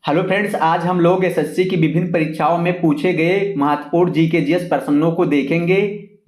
Hello friends, आज हम लोग एसएससी की विभिन्न परीक्षाओं में पूछे गए महत्वपूर्ण जीके जीएस प्रश्नों को देखेंगे।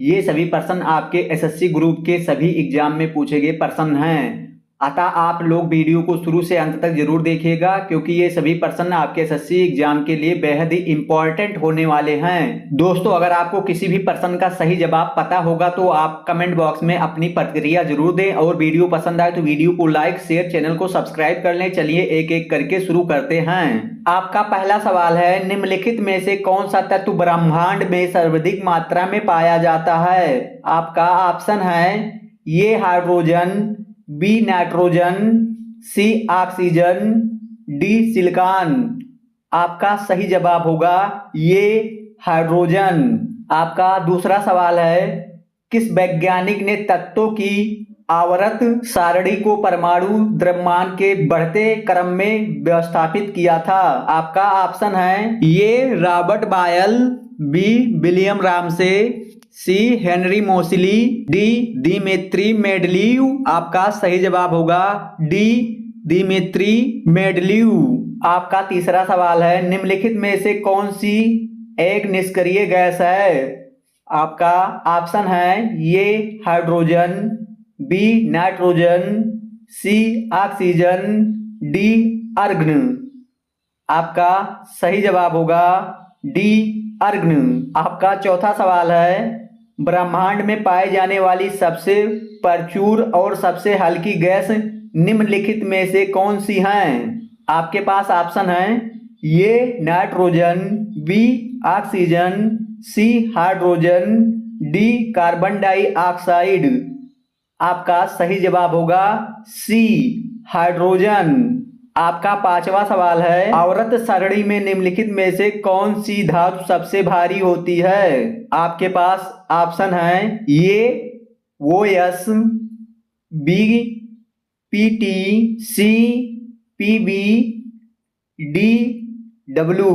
ये सभी प्रश्न आपके एसएससी ग्रुप के सभी एग्जाम में पूछे गए प्रश्न हैं। अतः आप लोग वीडियो को शुरू से अंत तक जरूर देखिएगा, क्योंकि ये सभी प्रश्न आपके एसएससी एग्जाम के लिए बेहद ही इंपॉर्टेंट होने वाले हैं। दोस्तों, अगर आपको किसी भी प्रश्न का सही जवाब पता होगा तो आप कमेंट बॉक्स में अपनी प्रतिक्रिया जरूर दें, और वीडियो पसंद आए तो वीडियो को लाइक शेयर चैनल को सब्सक्राइब कर लें। चलिए एक एक करके शुरू करते हैं। आपका पहला सवाल है, निम्नलिखित में से कौन सा तत्व ब्रह्मांड में सर्वाधिक मात्रा में पाया जाता है? आपका ऑप्शन है ये हाइड्रोजन, बी नाइट्रोजन, सी ऑक्सीजन, डी सिलिकॉन। आपका सही जवाब होगा ये हाइड्रोजन। आपका दूसरा सवाल है, किस वैज्ञानिक ने तत्वों की आवर्त सारणी को परमाणु द्रव्यमान के बढ़ते क्रम में व्यवस्थापित किया था? आपका ऑप्शन है ये Robert Boyle, B William Ramsay, C Henry Moseley, D Dmitri Mendeleev. आपका सही जवाब होगा डी दिमित्री मेंडलीव। आपका तीसरा सवाल है, निम्नलिखित में से कौन सी एक निष्क्रिय गैस है? आपका ऑप्शन है ये हाइड्रोजन, बी नाइट्रोजन, सी ऑक्सीजन, डी अर्गन। आपका सही जवाब होगा डी अर्गन। आपका चौथा सवाल है, ब्रह्मांड में पाई जाने वाली सबसे प्रचुर और सबसे हल्की गैस निम्नलिखित में से कौन सी हैं? आपके पास ऑप्शन है ये nitrogen, B oxygen, C hydrogen, D carbon dioxide. आपका सही जवाब होगा सी हाइड्रोजन। आपका पांचवा सवाल है, आवर्त सारणी में निम्नलिखित में से कौन सी धातु सबसे भारी होती है? आपके पास ऑप्शन है ये OS, बी PT, सी PB, डी W।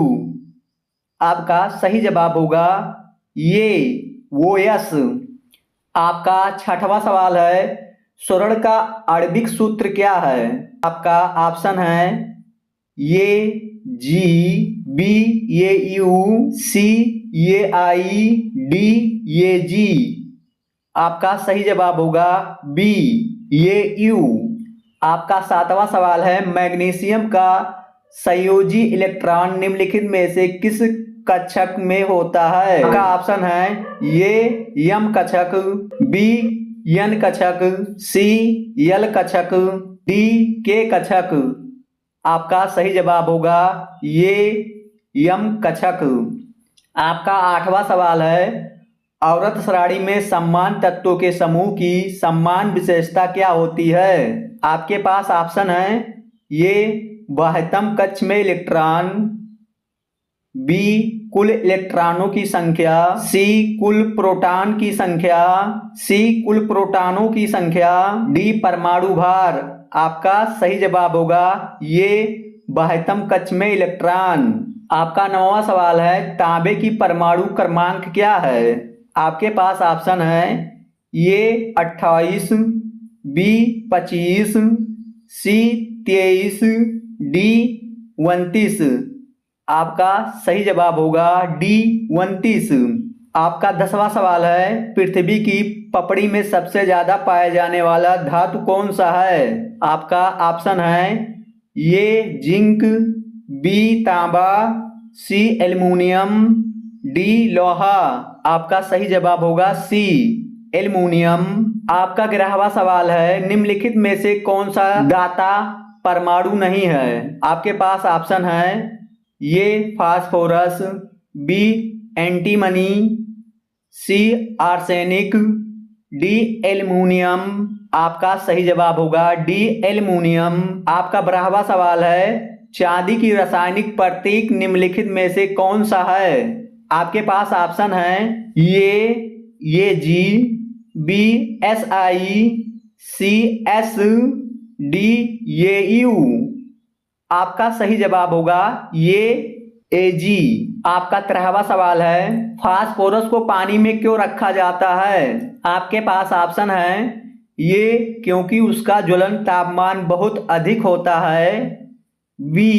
आपका सही जवाब होगा ये OS। आपका छठवां सवाल है, स्वर्ण का आणविक सूत्र क्या है? आपका ऑप्शन है ये G, B ये U, C ये I, D ये G। आपका सही जवाब होगा B ये U। आपका सातवां सवाल है, मैग्नीशियम का संयोजी इलेक्ट्रॉन निम्नलिखित में से किस कक्षक में होता है? आपका ऑप्शन है ये M कक्षक, B N कक्षक, C L कक्षक, D K कक्षक। आपका सही जवाब होगा ये M कक्षक। आपका आठवां सवाल है, आवर्त सारणी में समान तत्वों के समूह की समान विशेषता क्या होती है? आपके पास ऑप्शन है ये बाह्यतम कक्ष में इलेक्ट्रॉन, बी कुल इलेक्ट्रॉनों की संख्या, सी कुल प्रोटॉन की संख्या, सी कुल प्रोटॉनों की संख्या, डी परमाणु भार। आपका सही जवाब होगा ये बाह्यतम कक्ष में इलेक्ट्रॉन। आपका नौवां सवाल है, तांबे की परमाणु क्रमांक क्या है? आपके पास ऑप्शन है ये 28, बी 25, सी 23, डी 29। आपका सही जवाब होगा डी 29। आपका 10वां सवाल है, पृथ्वी की पपड़ी में सबसे ज्यादा पाया जाने वाला धातु कौन सा है? आपका ऑप्शन है ये जिंक, बी तांबा, सी एल्युमिनियम, डी लोहा। आपका सही जवाब होगा सी एल्युमिनियम। आपका 11वां सवाल है, निम्नलिखित में से कौन सा दाता परमाणु नहीं है? आपके पास ऑप्शन है ये फास्फोरस, बी एंटीमनी, सी आर्सेनिक, डी एल्युमिनियम। आपका सही जवाब होगा डी एल्युमिनियम। आपका 12वां सवाल है, चांदी की रासायनिक प्रतीक निम्नलिखित में से कौन सा है? आपके पास ऑप्शन है ये जी, बी SI, सी S, डी ये U। आपका सही जवाब होगा ये AG। आपका 13वां सवाल है, फास्फोरस को पानी में क्यों रखा जाता है? आपके पास ऑप्शन है ये क्योंकि उसका ज्वलन तापमान बहुत अधिक होता है, बी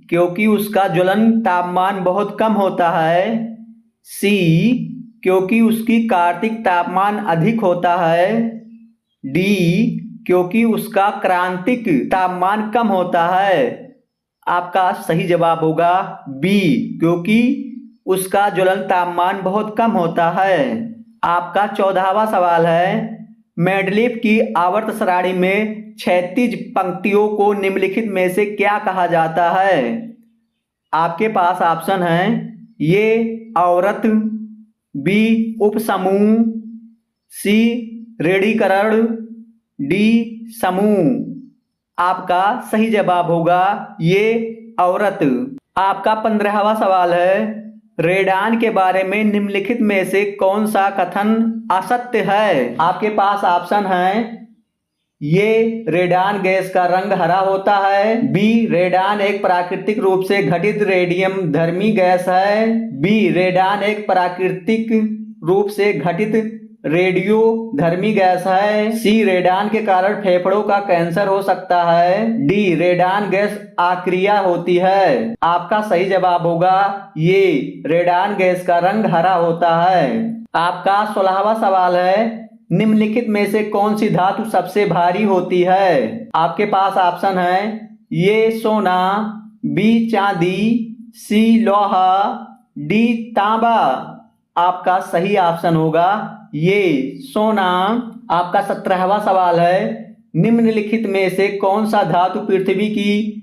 क्योंकि उसका ज्वलन तापमान बहुत कम होता है। सी, क्योंकि उसकी कार्तिक तापमान अधिक होता है। डी, क्योंकि उसका क्रांतिक तापमान कम होता है। आपका सही जवाब होगा बी, क्योंकि उसका ज्वलन तापमान बहुत कम होता है। आपका 14वां सवाल है, मेंडलीफ की आवर्त सारणी में क्षैतिज पंक्तियों को निम्नलिखित में से क्या कहा जाता है? आपके पास ऑप्शन है, ए औरत, बी उपसमूह, सी रेणीकरण, डी समूह। आपका सही जवाब होगा ये औरत। आपका 15वां सवाल है, रेडान के बारे में निम्नलिखित में से कौन सा कथन असत्य है? आपके पास ऑप्शन है, ये रेडान गैस का रंग हरा होता है, बी रेडान एक प्राकृतिक रूप से घटित रेडियम धर्मी गैस है, बी रेडान एक प्राकृतिक रूप से घटित रेडियो धर्मी गैस है, सी रेडान के कारण फेफड़ों का कैंसर हो सकता है, डी रेडान गैस अक्रिय होती है। आपका सही जवाब होगा ये रेडान गैस का रंग हरा होता है। आपका 16वां सवाल है, निम्नलिखित में से कौन सी धातु सबसे भारी होती है? आपके पास ऑप्शन है, ये सोना, बी चांदी, सी लोहा, डी तांबा। आपका सही ऑप्शन होगा ये सोना। आपका 17वां सवाल है, निम्नलिखित में से कौन सा धातु पृथ्वी की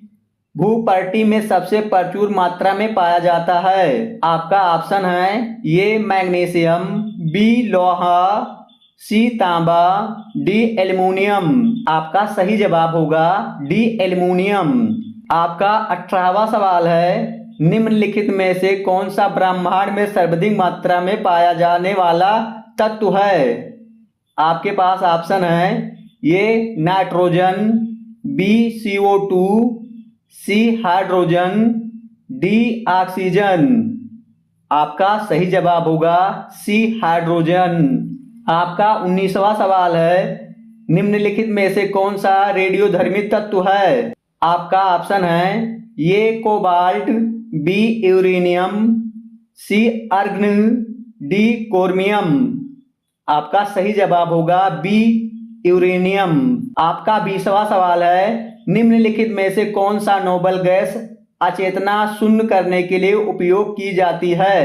भूपटल में सबसे प्रचुर मात्रा में पाया जाता है? आपका ऑप्शन है, ये मैग्नीशियम, बी लोहा, सी तांबा, डी एल्युमिनियम। आपका सही जवाब होगा डी एल्युमिनियम। आपका 18वां सवाल है, निम्नलिखित में से कौन सा ब्रह्मांड में सर्वाधिक मात्रा में पाया जाने वाला तत्व है? आपके पास ऑप्शन है, ये nitrogen, B CO2, C hydrogen, D oxygen. आपका सही जवाब होगा सी हाइड्रोजन। आपका 19वां सवाल है, निम्नलिखित में से कौन सा रेडियोधर्मी तत्व है? आपका ऑप्शन है, ये कोबाल्ट, बी यूरेनियम, सी अर्गन, डी क्रोमियम। आपका सही जवाब होगा बी यूरेनियम। आपका 20वां सवाल है, निम्नलिखित में से कौन सा नोबल गैस अचेतना शून्य करने के लिए उपयोग की जाती है?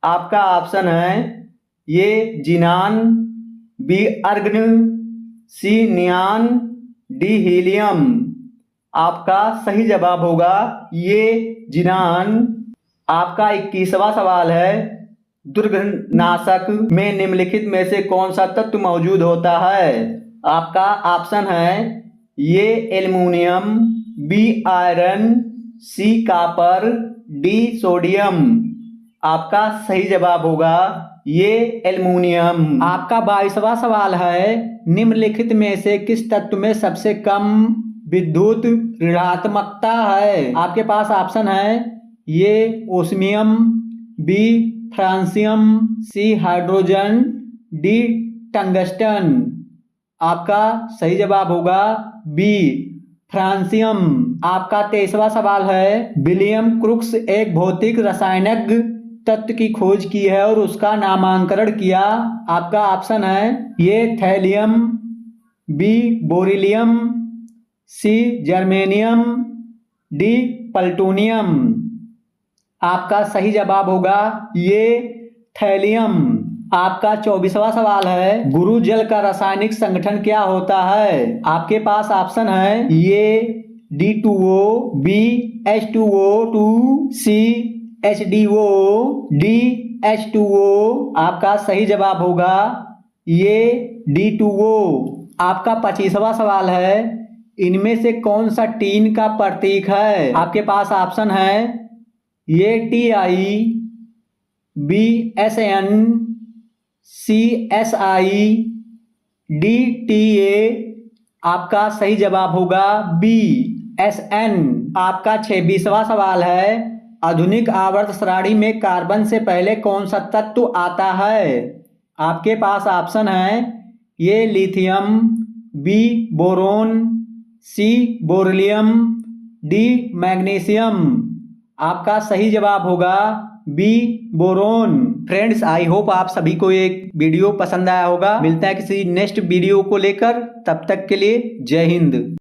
आपका ऑप्शन है, ये जिनान, बी अर्गन, सी नियान, डी हीलियम। आपका सही जवाब होगा ये जिनान। आपका 21वां सवाल है, दुर्गंधनाशक में निम्नलिखित में से कौन सा तत्व मौजूद होता है? आपका ऑप्शन है, ये aluminium, B iron, C copper, D sodium. आपका सही जवाब होगा ये एल्युमिनियम। आपका 22वां सवाल है, निम्नलिखित में से किस तत्व में सबसे कम विद्युत ऋणात्मकता है? आपके पास ऑप्शन है, ये osmium, B francium, C hydrogen, D tungsten. आपका सही जवाब होगा बी फ्रांसियम। आपका 23वां सवाल है, विलियम क्रुक्स एक भौतिक रासायनिक तत्व की खोज की है और उसका नामकरण किया। आपका ऑप्शन है, ये थैलियम, बी बोरिलियम, सी जर्मेनियम, डी प्लूटोनियम। आपका सही जवाब होगा ये थैलियम। आपका 24वां सवाल है, गुरु जल का रासायनिक संगठन क्या होता है? आपके पास ऑप्शन है, ये D2O, बी H2O2, सी H2O, डी H2O। आपका सही जवाब होगा ये D2O। आपका 25वां सवाल है, इनमें से कौन सा टीन का प्रतीक है? आपके पास ऑप्शन है, ये Ti, बी SN, सी SI, डी TA। आपका सही जवाब होगा बी SN। आपका 26वां सवाल है, आधुनिक आवर्त सारणी में कार्बन से पहले कौन सा तत्व आता है? आपके पास ऑप्शन है, ये lithium, B boron, C beryllium, D magnesium. आपका सही जवाब होगा B boron. Friends, I hope आप सभी को एक वीडियो पसंद आया होगा। मिलता है किसी नेक्स्ट वीडियो को लेकर, तब तक के लिए जय हिंद।